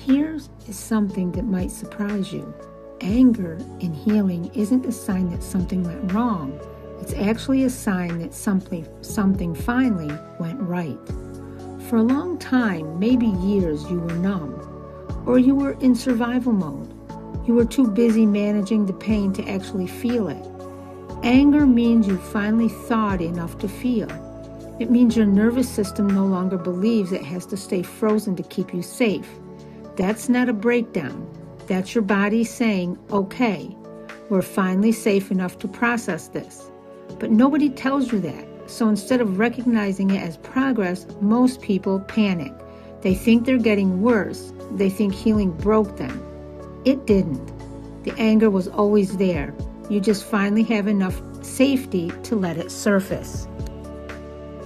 Here's something that might surprise you. Anger in healing isn't a sign that something went wrong. It's actually a sign that something finally went right. For a long time, maybe years, you were numb, or you were in survival mode. You were too busy managing the pain to actually feel it. Anger means you finally thawed enough to feel. It means your nervous system no longer believes it has to stay frozen to keep you safe. That's not a breakdown. That's your body saying, okay, we're finally safe enough to process this. But nobody tells you that. So instead of recognizing it as progress, most people panic. They think they're getting worse. They think healing broke them. It didn't. The anger was always there. You just finally have enough safety to let it surface.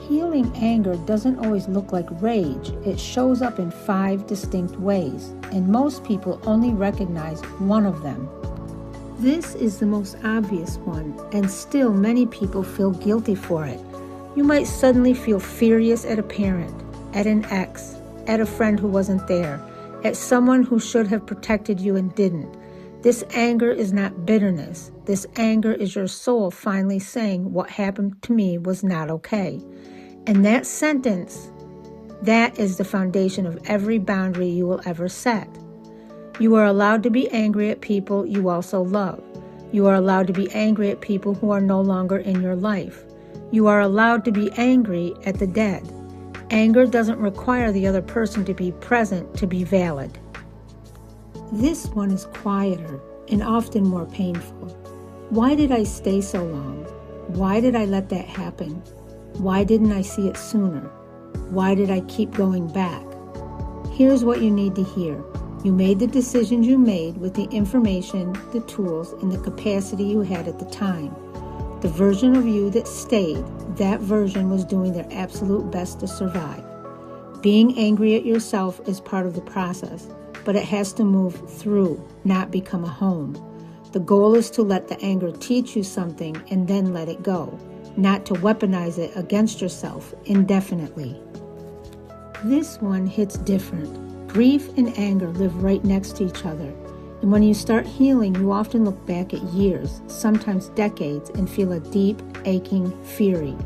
Healing anger doesn't always look like rage. It shows up in 5 distinct ways, and most people only recognize one of them. This is the most obvious one, and still many people feel guilty for it. You might suddenly feel furious at a parent, at an ex, at a friend who wasn't there, at someone who should have protected you and didn't. This anger is not bitterness. This anger is your soul finally saying what happened to me was not okay. And that sentence, that is the foundation of every boundary you will ever set. You are allowed to be angry at people you also love. You are allowed to be angry at people who are no longer in your life. You are allowed to be angry at the dead. Anger doesn't require the other person to be present to be valid. This one is quieter and often more painful. Why did I stay so long? Why did I let that happen? Why didn't I see it sooner? Why did I keep going back? Here's what you need to hear. You made the decisions you made with the information, the tools, and the capacity you had at the time. The version of you that stayed, that version was doing their absolute best to survive. Being angry at yourself is part of the process, but it has to move through, not become a home. The goal is to let the anger teach you something and then let it go, not to weaponize it against yourself indefinitely. This one hits different. Grief and anger live right next to each other. And when you start healing, you often look back at years, sometimes decades, and feel a deep, aching fury.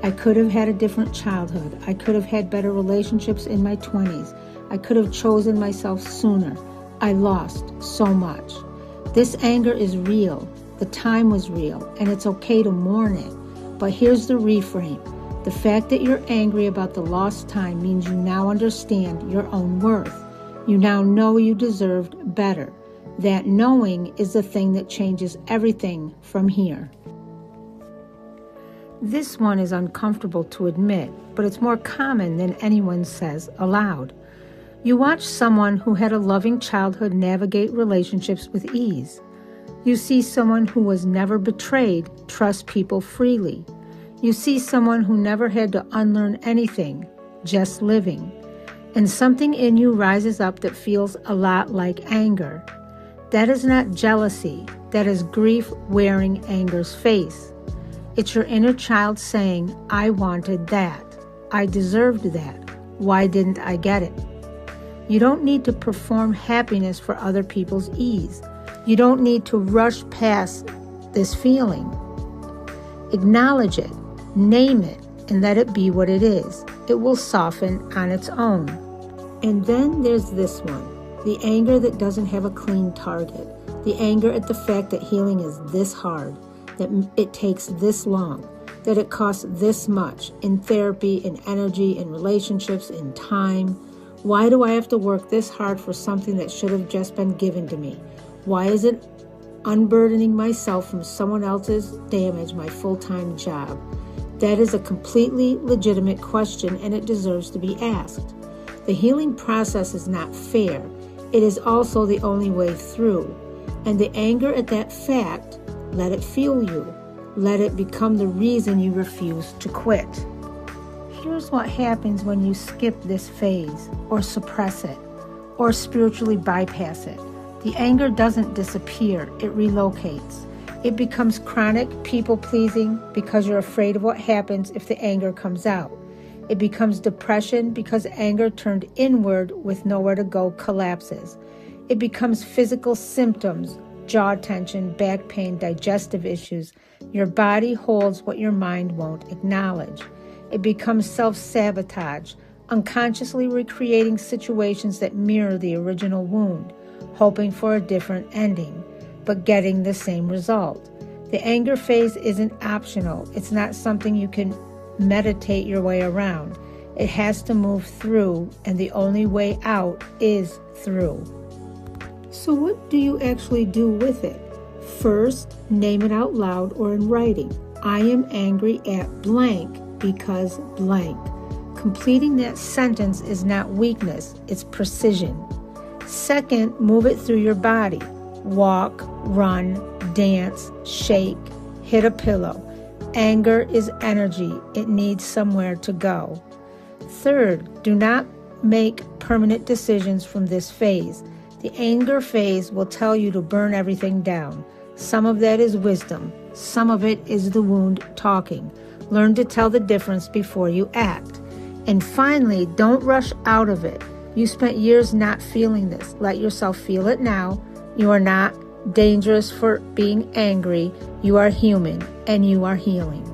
I could have had a different childhood. I could have had better relationships in my 20s. I could have chosen myself sooner. I lost so much. This anger is real. The time was real, and it's okay to mourn it. But here's the reframe. The fact that you're angry about the lost time means you now understand your own worth. You now know you deserved better. That knowing is the thing that changes everything from here. This one is uncomfortable to admit, but it's more common than anyone says aloud. You watch someone who had a loving childhood navigate relationships with ease. You see someone who was never betrayed trust people freely. You see someone who never had to unlearn anything, just living. And something in you rises up that feels a lot like anger. That is not jealousy. That is grief wearing anger's face. It's your inner child saying, I wanted that. I deserved that. Why didn't I get it? You don't need to perform happiness for other people's ease. You don't need to rush past this feeling. Acknowledge it, name it, and let it be what it is. It will soften on its own. And then there's this one, the anger that doesn't have a clean target. The anger at the fact that healing is this hard, that it takes this long, that it costs this much in therapy, in energy, in relationships, in time. Why do I have to work this hard for something that should have just been given to me? Why is it unburdening myself from someone else's damage my full-time job? That is a completely legitimate question, and it deserves to be asked. The healing process is not fair. It is also the only way through. And the anger at that fact, let it fuel you. Let it become the reason you refuse to quit. Here's what happens when you skip this phase, or suppress it, or spiritually bypass it. The anger doesn't disappear, it relocates. It becomes chronic people-pleasing because you're afraid of what happens if the anger comes out. It becomes depression because anger turned inward with nowhere to go collapses. It becomes physical symptoms, jaw tension, back pain, digestive issues. Your body holds what your mind won't acknowledge. It becomes self-sabotage, unconsciously recreating situations that mirror the original wound, hoping for a different ending, but getting the same result. The anger phase isn't optional. It's not something you can meditate your way around. It has to move through, and the only way out is through. So what do you actually do with it? First, name it out loud or in writing. I am angry at blank because blank. Completing that sentence is not weakness, it's precision. Second, move it through your body. Walk, run, dance, shake, hit a pillow. Anger is energy. It needs somewhere to go. Third, do not make permanent decisions from this phase. The anger phase will tell you to burn everything down. Some of that is wisdom. Some of it is the wound talking. Learn to tell the difference before you act. And finally, don't rush out of it. You spent years not feeling this. Let yourself feel it now. You are not dangerous for being angry. You are human, and you are healing.